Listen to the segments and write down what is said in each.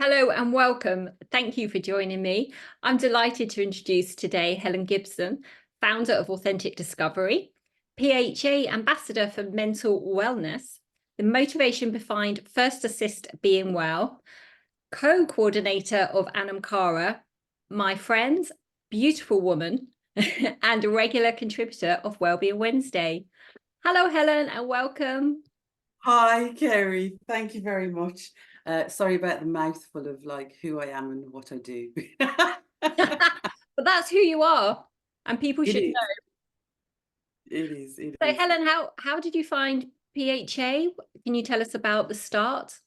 Hello and welcome. Thank you for joining me. I'm delighted to introduce today Helen Gibson, founder of Authentic Discovery, PHA Ambassador for Mental Wellness, the motivation behind First Assist Being Well, co-coordinator of Anam Cara, my friend, beautiful woman, and a regular contributor of Wellbeing Wednesday. Hello, Helen, and welcome. Hi, Kerry. Thank you very much. Sorry about the mouthful of who I am and what I do. But that's who you are, and people should know. It is. So Helen, how did you find PHA? Can you tell us about the start?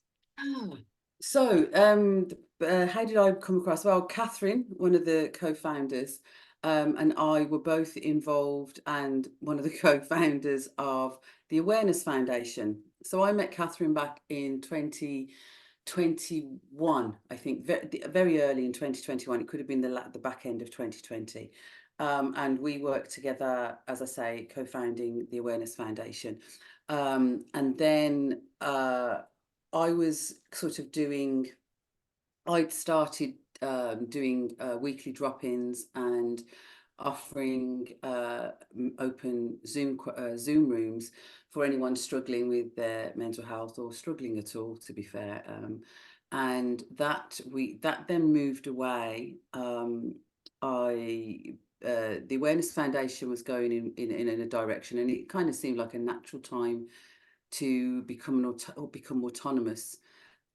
So, how did I come across? Well, Catherine, one of the co-founders, and I were both involved and one of the co-founders of the Awareness Foundation. So I met Catherine back in 2021, I think, very early in 2021. It could have been the back end of 2020. And we worked together, as I say, co-founding the Awareness Foundation. And then I was sort of I'd started doing weekly drop-ins and offering open Zoom rooms for anyone struggling with their mental health or struggling at all, to be fair. And that then moved away. The Awareness Foundation was going in a direction, and it kind of seemed like a natural time to become autonomous.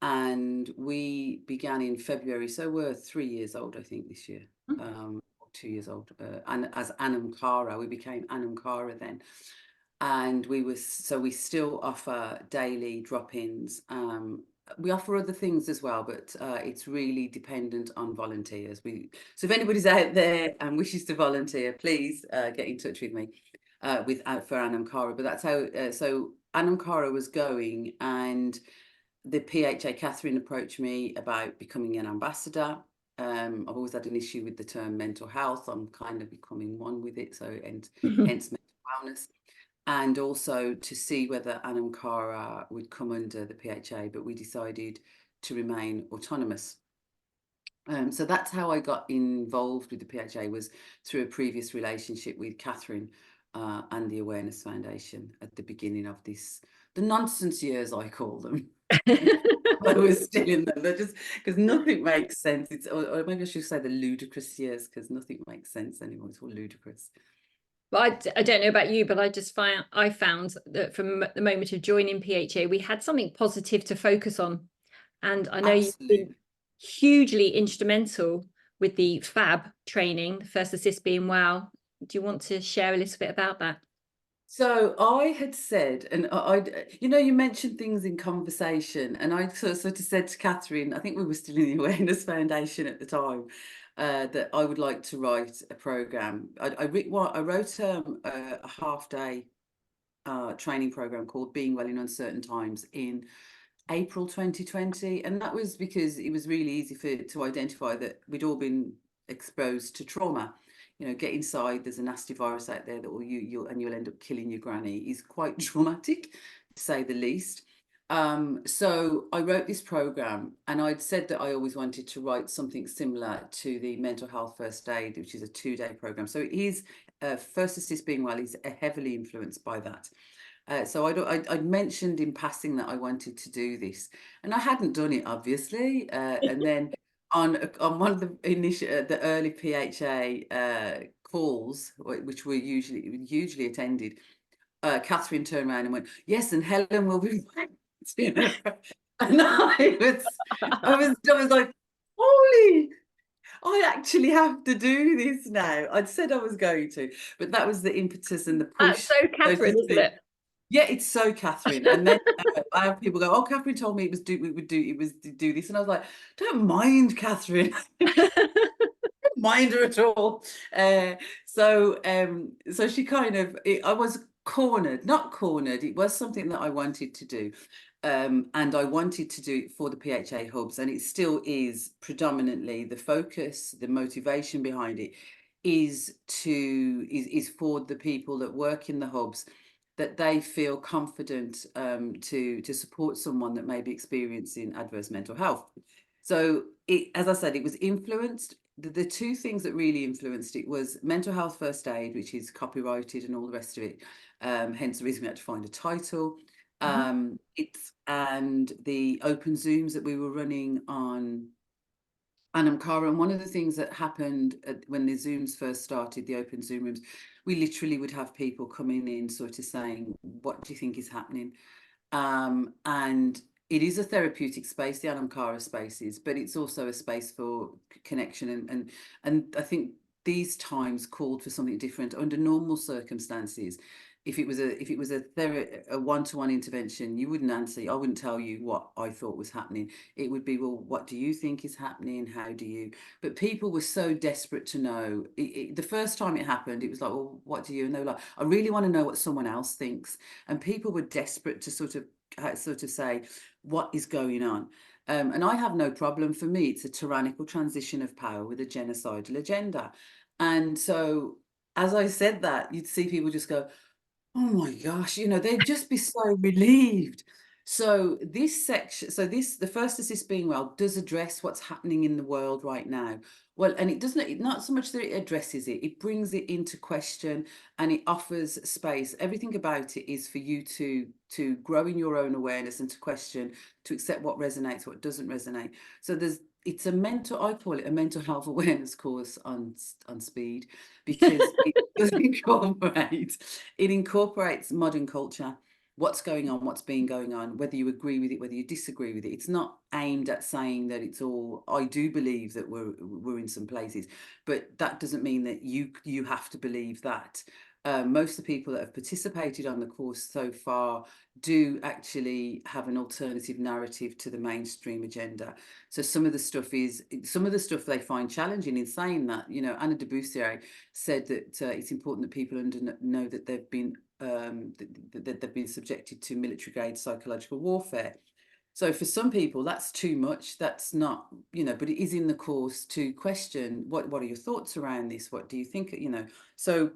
And we began in February, so we're 3 years old, I think, this year, or 2 years old. And as Anam Cara, we became Anam Cara then. And we still offer daily drop-ins. We offer other things as well, but it's really dependent on volunteers. So if anybody's out there and wishes to volunteer, please get in touch with me for Anam Cara. But that's how. So Anam Cara was going, and the PHA Catherine approached me about becoming an ambassador. I've always had an issue with the term mental health. I'm kind of becoming one with it, hence mental wellness. And also to see whether Anam Cara would come under the PHA, but we decided to remain autonomous. So that's how I got involved with the PHA, was through a previous relationship with Catherine and the Awareness Foundation at the beginning of the nonsense years, I call them. I was still in them. They're just because nothing makes sense. Or maybe I should say the ludicrous years, because nothing makes sense anymore. It's all ludicrous. Well, I don't know about you, but I found that from the moment of joining PHA, we had something positive to focus on. And I know you've been hugely instrumental with the FAB training, the First Assist Being Well. Do you want to share a little bit about that? So I had said, and you mentioned things in conversation, and I sort of said to Catherine, I think we were still in the Awareness Foundation at the time, that I would like to write a program. I wrote a half-day training program called Being Well in Uncertain Times in April 2020, and that was because it was really easy to identify that we'd all been exposed to trauma. Get inside, there's a nasty virus out there that you'll end up killing your granny, is quite traumatic, to say the least. So I wrote this program, and I'd said that I always wanted to write something similar to the Mental Health First Aid, which is a 2-day program. So it is First Assist Being Well is heavily influenced by that. So I'd mentioned in passing that I wanted to do this, and I hadn't done it, obviously. And then on one of the early PHA calls, which were hugely attended, Catherine turned around and went, "Yes, and Helen will be." And I was like, "Holy! I actually have to do this now." I'd said I was going to, but that was the impetus and the push. That's so Catherine, isn't it? Yeah, it's so Catherine. And then I have people go, "Oh, Catherine told me we would do this," and I was like, "Don't mind Catherine." Don't mind her at all. So she kind of, I was not cornered. It was something that I wanted to do. And I wanted to do it for the PHA hubs, and it still is predominantly the focus, the motivation behind it is for the people that work in the hubs, that they feel confident to support someone that may be experiencing adverse mental health. So as I said, it was influenced. The two things that really influenced it was mental health first aid, which is copyrighted and all the rest of it. Hence the reason we had to find a title. Mhm. It's and the open Zooms that we were running on Anam Cara. And one of the things that happened when the Zooms first started, the open Zoom rooms, we literally would have people coming in sort of saying, what do you think is happening? And it is a therapeutic space, the Anam Cara spaces, but it's also a space for connection. And I think these times called for something different. Under normal circumstances, if it was a one-to-one intervention, you wouldn't answer. I wouldn't tell you what I thought was happening. It would be, well, what do you think is happening? How do you? But people were so desperate to know. The first time it happened, it was like, well, what do you? And they were like, I really want to know what someone else thinks. And people were desperate to sort of say what is going on. And I have no problem. For me, it's a tyrannical transition of power with a genocidal agenda. And so, as I said that, you'd see people just go, oh my gosh, they'd just be so relieved. So this section, the first assist being well does address what's happening in the world right now. Well, and not so much that it addresses it, it brings it into question, and it offers space. Everything about it is for you to grow in your own awareness and to question, to accept what resonates, what doesn't resonate. So I call it a mental health awareness course on speed, because it does incorporates modern culture, what's going on, what's been going on, whether you agree with it, whether you disagree with it. It's not aimed at saying that it's all. I do believe that we're in some places, but that doesn't mean that you have to believe that. Most of the people that have participated on the course so far do actually have an alternative narrative to the mainstream agenda. So some of the stuff they find challenging. In saying that, Anna de Bussier said that it's important that people know that they've been that they've been subjected to military grade psychological warfare. So for some people, that's too much. That's not, but it is in the course to question what are your thoughts around this? What do you think? So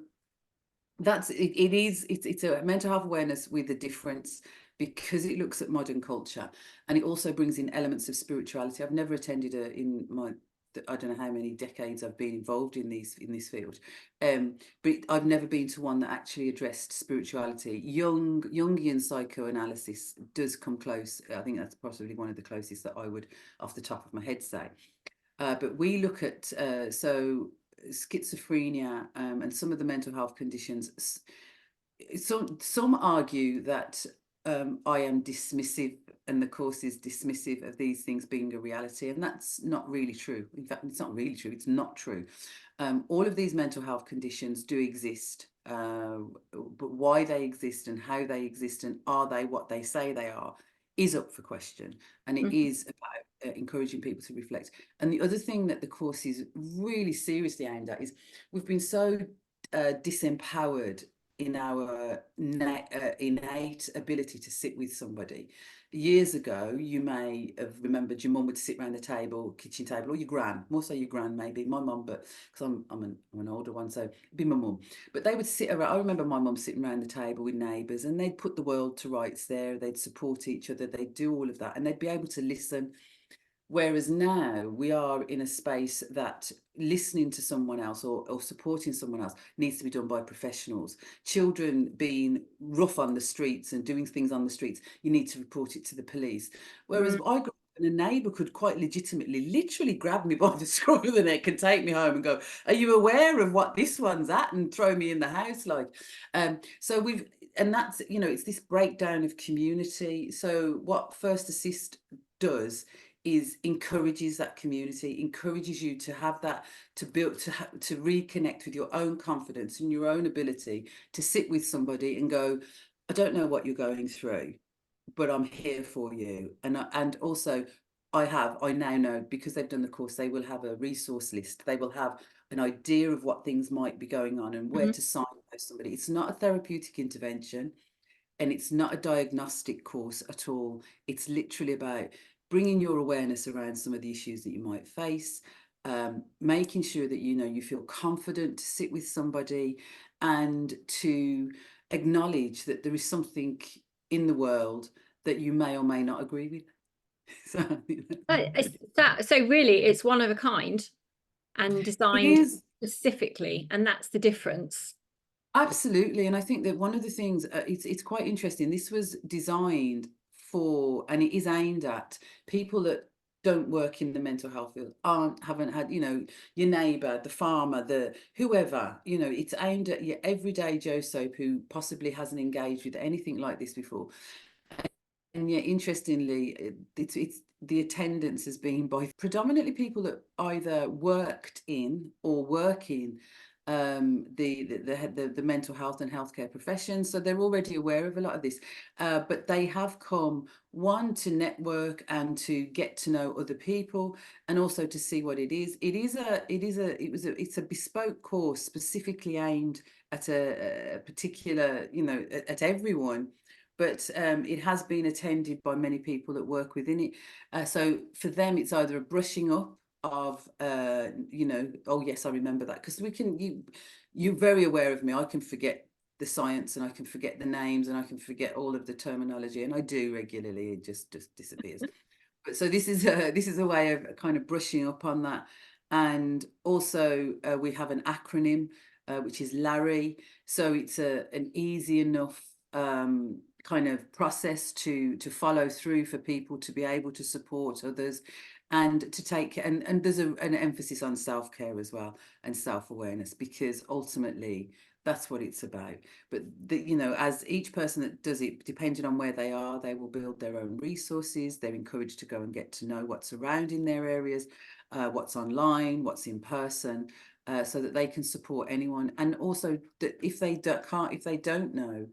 it's a mental health awareness with a difference, because it looks at modern culture, and it also brings in elements of spirituality. I've never attended I don't know how many decades I've been involved in this field, but I've never been to one that actually addressed spirituality. Jungian psychoanalysis does come close. I think that's possibly one of the closest that I would, off the top of my head, say. But we look at schizophrenia, and some of the mental health conditions. Some argue that I am dismissive, and the course is dismissive of these things being a reality, and that's not really true. In fact, it's not really true. It's not true. All of these mental health conditions do exist, but why they exist and how they exist and are they what they say they are is up for question, and it Mhm. is about encouraging people to reflect. And the other thing that the course is really seriously aimed at is we've been so disempowered in our innate ability to sit with somebody. Years ago, you may have remembered your mum would sit around the table, kitchen table, or your gran, more so your gran maybe, my mum, but because I'm an older one, so it'd be my mum. But they would sit around. I remember my mum sitting around the table with neighbours, and they'd put the world to rights there. They'd support each other. They'd do all of that, and they'd be able to listen. Whereas now we are in a space that listening to someone else, or supporting someone else, needs to be done by professionals. Children being rough on the streets and doing things on the streets, you need to report it to the police. Whereas Mm. I grew up and a neighbour could quite legitimately, literally grab me by the scruff of the neck and take me home and go, are you aware of what this one's at? And throw me in the house. So that's, it's this breakdown of community. So what First Assist does is encourages that community, encourages you to have that, to build, to reconnect with your own confidence and your own ability to sit with somebody and go, I don't know what you're going through, but I'm here for you. And also I now know, because they've done the course, they will have a resource list. They will have an idea of what things might be going on and where Mhm. to signpost somebody. It's not a therapeutic intervention, and it's not a diagnostic course at all. It's literally about bringing your awareness around some of the issues that you might face, making sure that you feel confident to sit with somebody and to acknowledge that there is something in the world that you may or may not agree with. So, So really, it's one of a kind and it designed is. specifically, and that's the difference. Absolutely, and I think that one of the things, it's quite interesting. This was designed for, and it is aimed at people that don't work in the mental health field, haven't had, your neighbour, the farmer, the whoever, it's aimed at your everyday Joe Soap who possibly hasn't engaged with anything like this before. And yet, interestingly, it's the attendance has been by predominantly people that either worked in or work in the mental health and healthcare professions. So they're already aware of a lot of this, but they have come, one, to network and to get to know other people, and also to see what it is. It's a bespoke course specifically aimed at a particular, at everyone, but it has been attended by many people that work within it. So for them, it's either a brushing up of, oh yes, I remember that, because you're very aware of me. I can forget the science, and I can forget the names, and I can forget all of the terminology, and I do regularly. It just disappears. But so this is a way of kind of brushing up on that. And also we have an acronym, which is Larry. So it's an easy enough kind of process to follow through for people to be able to support others, and to take, and there's an emphasis on self-care as well, and self-awareness, because ultimately that's what it's about. But as each person that does it, depending on where they are, they will build their own resources. They're encouraged to go and get to know what's around in their areas, what's online, what's in person, so that they can support anyone. And also that if they don't know,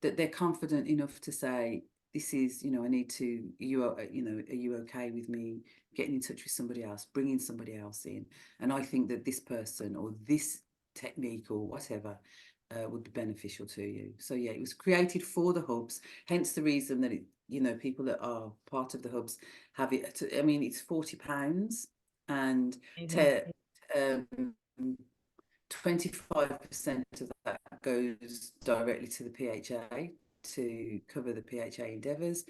that they're confident enough to say, this is, I need to, are you okay with me getting in touch with somebody else, bringing somebody else in? And I think that this person or this technique or whatever would be beneficial to you. So yeah, it was created for the hubs, hence the reason that people that are part of the hubs have it. I mean, it's £40, and um, 25% of that goes directly to the PHA to cover the PHA endeavours,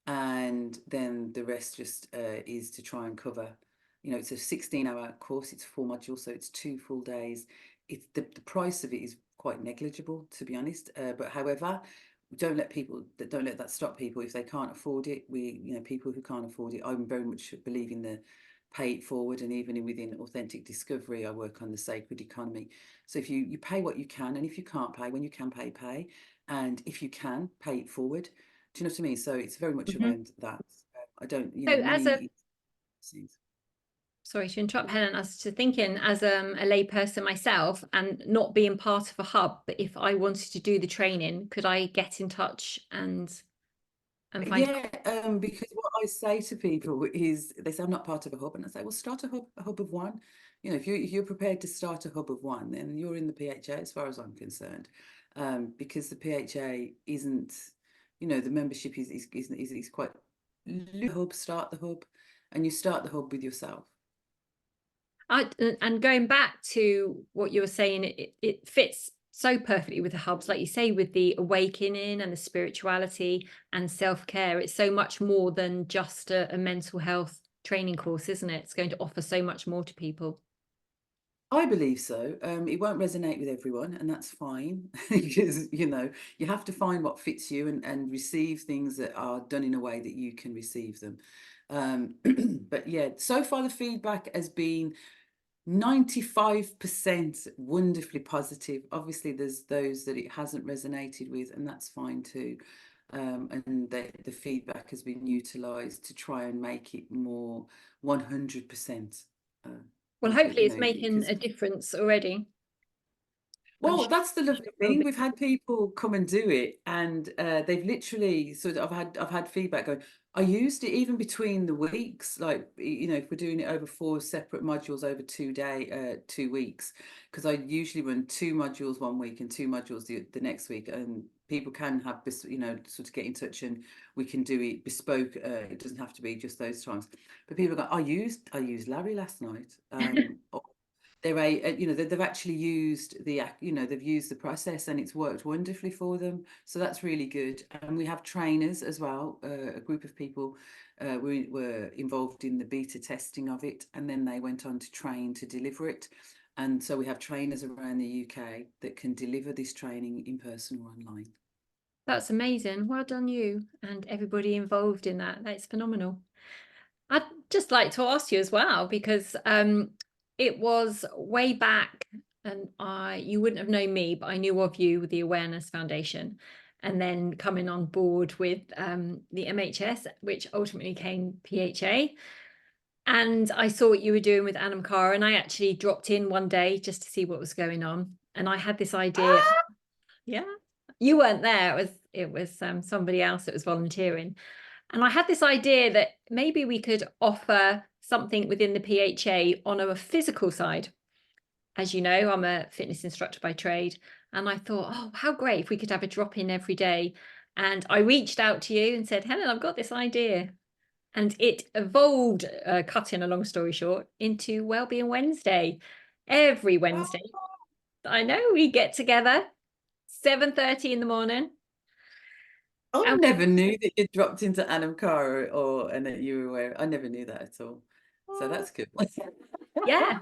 and then the rest just is to try and cover. It's a 16-hour course. It's 4 modules, so it's 2 full days. It's the price of it is quite negligible, to be honest. But however, don't let that stop people if they can't afford it. People who can't afford it, I'm very much believing the pay it forward, and even within authentic discovery, I work on the sacred economy. So if you pay what you can, and if you can't pay, when you can pay, and if you can pay it forward. Do you know what I mean? So it's very much around that. I don't, So as a money. sorry to interrupt, Helen, as to thinking as a lay person myself and not being part of a hub, but if I wanted to do the training, could I get in touch and find? Yeah, because what I say to people is, they say I'm not part of a hub, and I say, well, start a hub of one. If you're prepared to start a hub of one, then you're in the PHA, as far as I'm concerned, because the PHA isn't, the membership is quite start the hub, and you start the hub with yourself. And going back to what you were saying, it fits so perfectly with the hubs, like you say, with the awakening and the spirituality and self-care. It's so much more than just a mental health training course, isn't it? It's going to offer so much more to people. I believe so. It won't resonate with everyone, and that's fine, because you have to find what fits you, and receive things that are done in a way that you can receive them. But yeah, so far the feedback has been 95% wonderfully positive. Obviously, there's those that it hasn't resonated with, and that's fine too. And the feedback has been utilised to try and make it more 100%. Well, hopefully it's making a difference already. Well, that's the lovely Will thing. be. We've had people come and do it, and they've literally I've had feedback going, I used it even between the weeks, like if we're doing it over 4 separate modules over 2 weeks, because I usually run 2 modules one week and 2 modules the next week, and people can have sort of get in touch, and we can do it bespoke. It doesn't have to be just those times. But people go, I used Larry last night. They've actually used they've used the process, and it's worked wonderfully for them. So that's really good. And we have trainers as well, a group of people were involved in the beta testing of it, and then they went on to train to deliver it. And so we have trainers around the UK that can deliver this training in person or online. That's amazing. Well done you and everybody involved in that. That's phenomenal. I'd just like to ask you as well, because it was way back, and you wouldn't have known me, but I knew of you with the Awareness Foundation, and then coming on board with the MHS, which ultimately came PHA. And I saw what you were doing with Anam Cara, and I actually dropped in one day just to see what was going on. And I had this idea. Yeah, you weren't there. It was somebody else that was volunteering. And I had this idea that maybe we could offer something within the PHA on a physical side. As you know, I'm a fitness instructor by trade. And I thought, oh, how great if we could have a drop in every day. And I reached out to you and said, Helen, I've got this idea. And it evolved, cutting a long story short, into Wellbeing Wednesday. Every Wednesday, I know we get together, 7:30 in the morning. I And never knew that you dropped into Anam Cara and that you were aware. I never knew that at all. So that's good. yeah.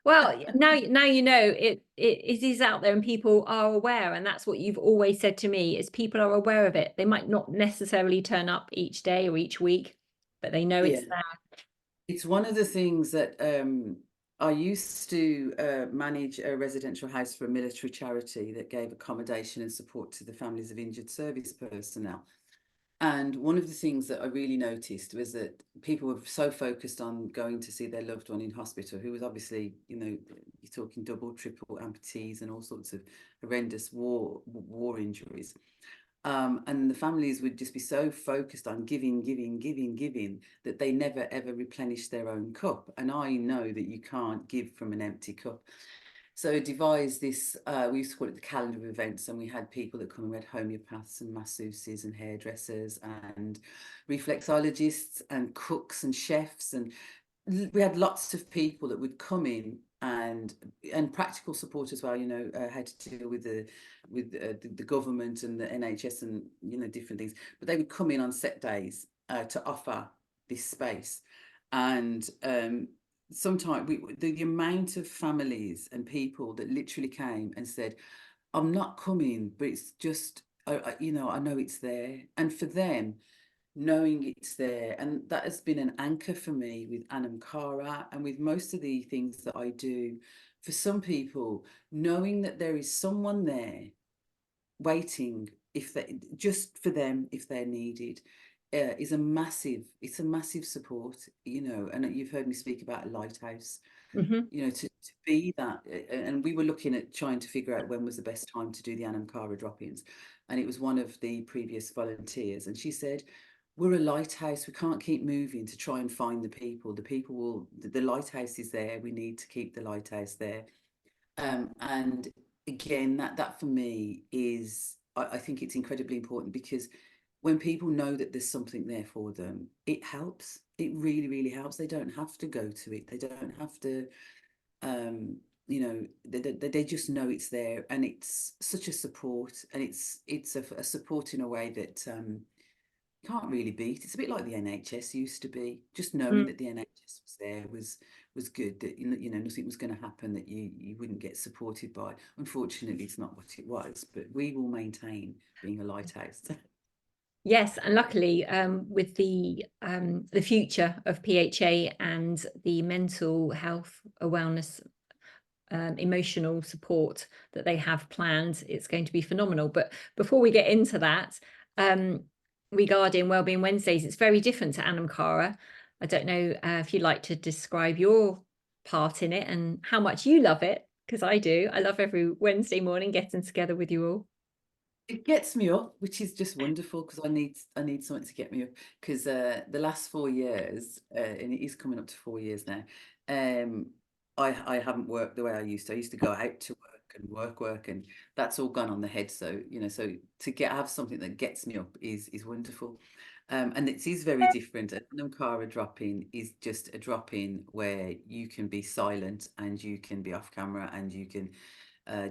Well, now you know it is out there and people are aware, and that's what you've always said to me, is people are aware of it. They might not necessarily turn up each day or each week, but they know it's Yeah. there. It's one of the things that I used to manage a residential house for a military charity that gave accommodation and support to the families of injured service personnel. And one of the things that I really noticed was that people were so focused on going to see their loved one in hospital, who was obviously, you're talking double, triple amputees and all sorts of horrendous war injuries. And the families would just be so focused on giving that they never ever replenish their own cup. And I know that you can't give from an empty cup. So I devised this, we used to call it the calendar of events, and we had people that come and we had homeopaths and masseuses and hairdressers and reflexologists and cooks and chefs, and we had lots of people that would come in and practical support as well, how to deal with the government and the NHS and different things. But they would come in on set days to offer this space. And sometimes the amount of families and people that literally came and said, I'm not coming, but it's just I know it's there. And for them, knowing it's there, and that has been an anchor for me with Anam Cara and with most of the things that I do. For some people, knowing that there is someone there waiting, if they just for them, if they're needed, is a massive support. And you've heard me speak about a lighthouse. Mhm. To be that. And we were looking at trying to figure out when was the best time to do the Anam Cara drop-ins, and it was one of the previous volunteers, and she said, we're a lighthouse, we can't keep moving to try and find the people. The lighthouse is there, we need to keep the lighthouse there. And again, that for me is, I think it's incredibly important, because when people know that there's something there for them, it helps. It really, really helps. They don't have to go to it. They don't have to, they just know it's there, and it's such a support, and it's a support in a way that can't really beat. It's a bit like the NHS used to be. Just knowing Mm. that the NHS was there was good. That nothing was going to happen that you wouldn't get supported by. Unfortunately, it's not what it was, but we will maintain being a lighthouse. Yes, and luckily, with the future of PHA and the mental health awareness, emotional support that they have planned, it's going to be phenomenal. But before we get into that, regarding Wellbeing Wednesdays, it's very different to Anam Cara. I don't know if you'd like to describe your part in it and how much you love it, because I do. I love every Wednesday morning getting together with you all. It gets me up, which is just wonderful, because I need something to get me up. Because the last 4 years, and it is coming up to 4 years now, I haven't worked the way I used to. I used to go out to work and work, and that's all gone on the head. So so to have something that gets me up is wonderful. And it is very different. A Anam Cara drop-in is just a drop-in where you can be silent and you can be off camera and you can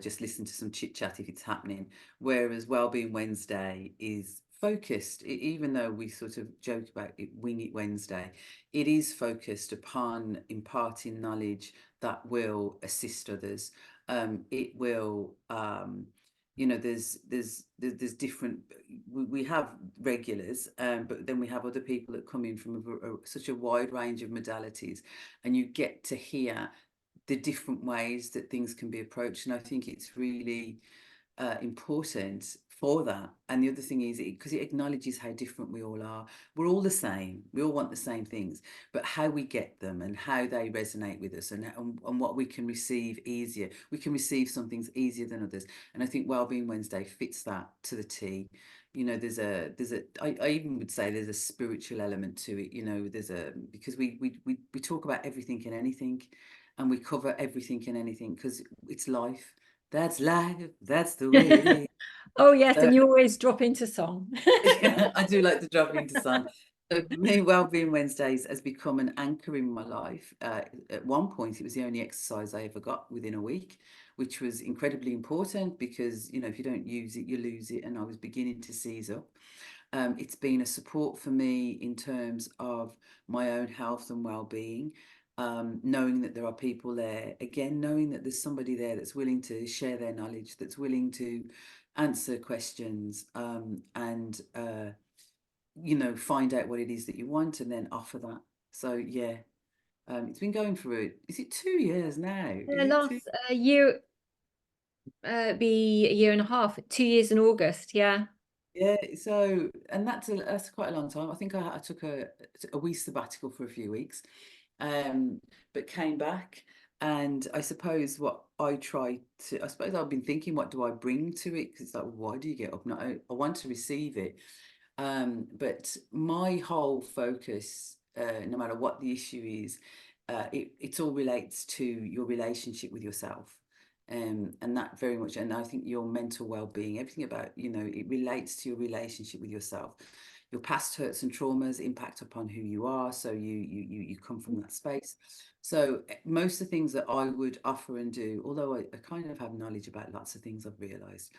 just listen to some chit chat if it's happening. Whereas Wellbeing Wednesday is focused, even though we sort of joke about it, Wing It Wednesday, it is focused upon imparting knowledge that will assist others. It will, you know, there's different, we have regulars, but then we have other people that come in from such a wide range of modalities, and you get to hear the different ways that things can be approached. And I think it's really important for that. And the other thing is, because it acknowledges how different we all are. We're all the same. We all want the same things, but how we get them and how they resonate with us, and what we can receive easier. We can receive some things easier than others. And I think Wellbeing Wednesday fits that to the T. You know, I even would say there's a spiritual element to it. You know, because we talk about everything and anything, and we cover everything and anything because it's life. That's life. That's the way it is. Oh yes, So, and you always drop into song. yeah, I do like to drop into song. So for me, Wellbeing Wednesdays has become an anchor in my life. At one point, it was the only exercise I ever got within a week, which was incredibly important because, you know, if you don't use it, you lose it. And I was beginning to seize up. It's been a support for me in terms of my own health and well-being. Knowing that there are people there, again, knowing that there's somebody there that's willing to share their knowledge, that's willing to answer questions, and you know, find out what it is that you want and then offer that. So yeah, it's been going through, is it 2 years now? Is it two? Last year, be a year and a half, 2 years in August. Yeah. Yeah, so, and that's quite a long time. I think I took a wee sabbatical for a few weeks, but came back. And I suppose I suppose I've been thinking, what do I bring to it? Because it's like, why do you get up? No, I want to receive it. But my whole focus, no matter what the issue is, it all relates to your relationship with yourself. And that very much, and I think your mental well-being, everything about, you know, it relates to your relationship with yourself. Your past hurts and traumas impact upon who you are, so you come from that space. So most of the things that I would offer and do, although I kind of have knowledge about lots of things, I've realised,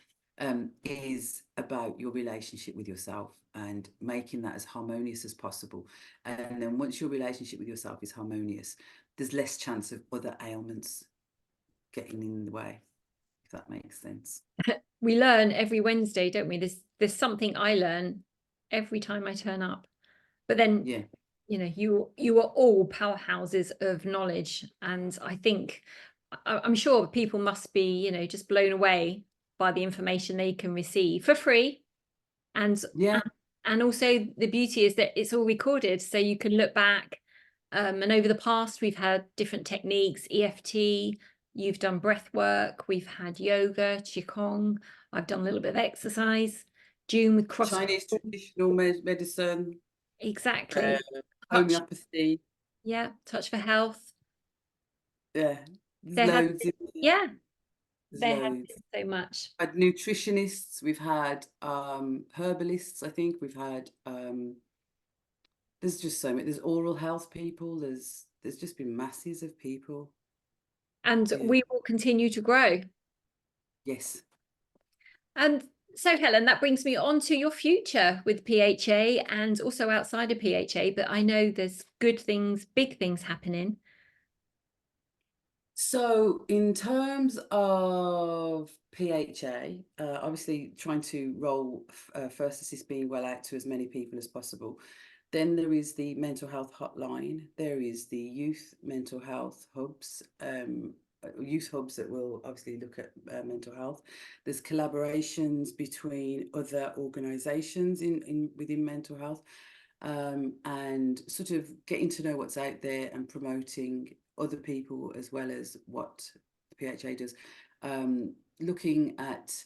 is about your relationship with yourself and making that as harmonious as possible. And then once your relationship with yourself is harmonious, there's less chance of other ailments getting in the way, if that makes sense. We learn every Wednesday, don't we? There's something I learn every time I turn up. But then, Yeah. you know, you are all powerhouses of knowledge, and I think I'm sure people must be, you know, just blown away by the information they can receive for free. And Yeah. and also the beauty is that it's all recorded, so you can look back. And over the past, we've had different techniques, EFT, you've done breath work, we've had yoga, Qigong, I've done a little bit of exercise, June with cross. Chinese traditional medicine, Exactly. Touch, homeopathy. yeah, touch for health. Yeah, there's There has loads in there. Yeah, There's there has loads. been so much. Had nutritionists, we've had herbalists, I think we've had there's just so many. There's oral health people, there's just been masses of people. And Yeah. we will continue to grow. Yes. And so, Helen, that brings me on to your future with PHA and also outside of PHA, but I know there's good things, big things happening. So in terms of PHA, obviously trying to roll First Assist Being Well out to as many people as possible. Then there is the mental health hotline. There is the youth mental health hubs, youth hubs that will obviously look at mental health. There's collaborations between other organisations within mental health, and sort of getting to know what's out there and promoting other people as well as what the PHA does. Looking at,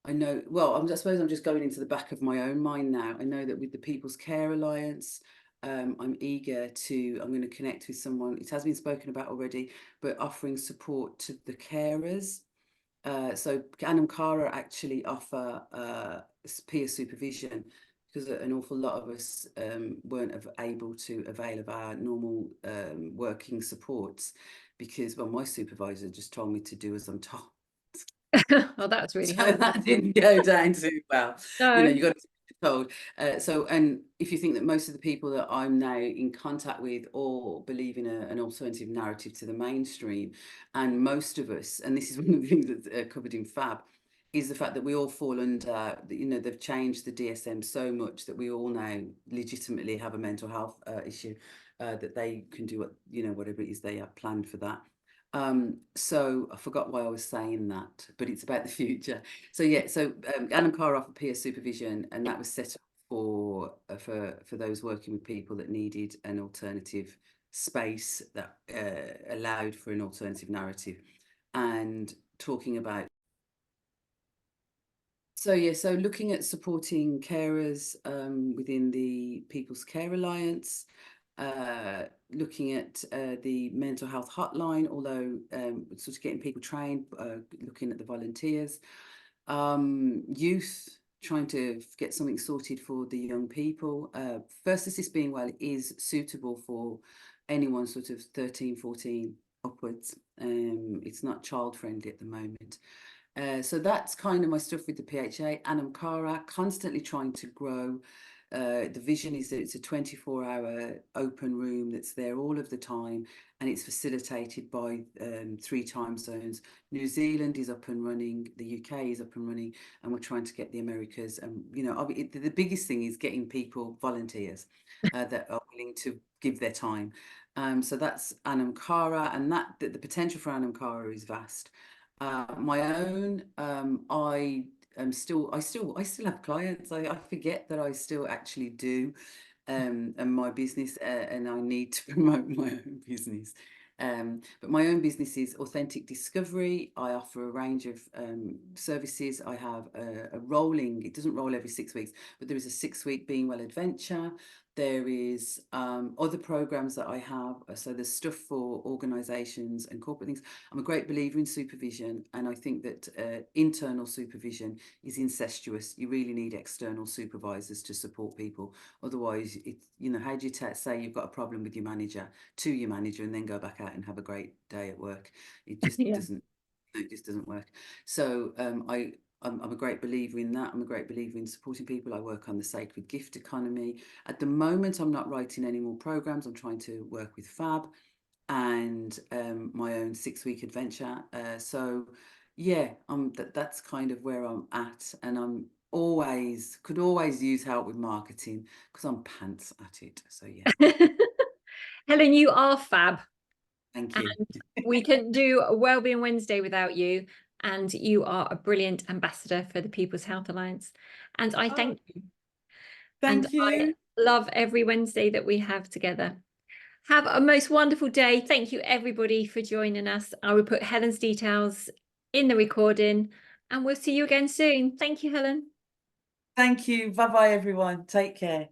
I know, well, I suppose I'm just going into the back of my own mind now. I know that with the People's Care Alliance, I'm eager to, I'm going to connect with someone, it has been spoken about already, but offering support to the carers. So Anam Cara actually offer peer supervision, because an awful lot of us weren't able to avail of our normal working supports, because, well, my supervisor just told me to do as I'm told. Oh, that's really So helpful. that didn't go down too well. You know, No. you got to told. So, and if you think that most of the people that I'm now in contact with all believe in an alternative narrative to the mainstream, and most of us, and this is one of the things that's covered in FAB, is the fact that we all fall under, you know, they've changed the DSM so much that we all now legitimately have a mental health issue, that they can do what, you know, whatever it is they have planned for that. So I forgot why I was saying that, but it's about the future. So yeah, so Anam Cara offered peer supervision, and that was set up for those working with people that needed an alternative space that allowed for an alternative narrative, and talking about. So yeah, so looking at supporting carers within the People's Care Alliance, looking at the mental health hotline, although sort of getting people trained, looking at the volunteers, youth, trying to get something sorted for the young people. First Assist Being Well is suitable for anyone sort of 13, 14 upwards. It's not child friendly at the moment. So that's kind of my stuff with the PHA. Anam Cara, constantly trying to grow. The vision is that it's a 24-hour open room that's there all of the time, and it's facilitated by 3 time zones. New Zealand is up and running, the UK is up and running, and we're trying to get the Americas. And you know, the biggest thing is getting people, volunteers, that are willing to give their time. So that's Anam Cara, and the potential for Anam Cara is vast. My own, I still have clients. I forget that I still actually do, and my business, and I need to promote my own business. But my own business is Authentic Discovery. I offer a range of services. I have a rolling, it doesn't roll every 6 weeks, but there is a 6-week Being Well adventure. There is other programs that I have. So there's stuff for organisations and corporate things. I'm a great believer in supervision, and I think that internal supervision is incestuous. You really need external supervisors to support people. Otherwise, you know, how do you say you've got a problem with your manager to your manager and then go back out and have a great day at work? It just Yeah. doesn't. It just doesn't work. So I'm a great believer in that. I'm a great believer in supporting people. I work on the sacred gift economy. At the moment, I'm not writing any more programs. I'm trying to work with FAB and my own 6-week adventure. So yeah, that's kind of where I'm at, and I'm could always use help with marketing because I'm pants at it. So yeah, Helen, you are fab. thank you. And we couldn't do a Wellbeing Wednesday without you. And you are a brilliant ambassador for the People's Health Alliance. And I thank you. And Thank I you. love every Wednesday that we have together. Have a most wonderful day. Thank you, everybody, for joining us. I will put Helen's details in the recording, and we'll see you again soon. Thank you, Helen. Thank you. Bye bye, everyone. Take care.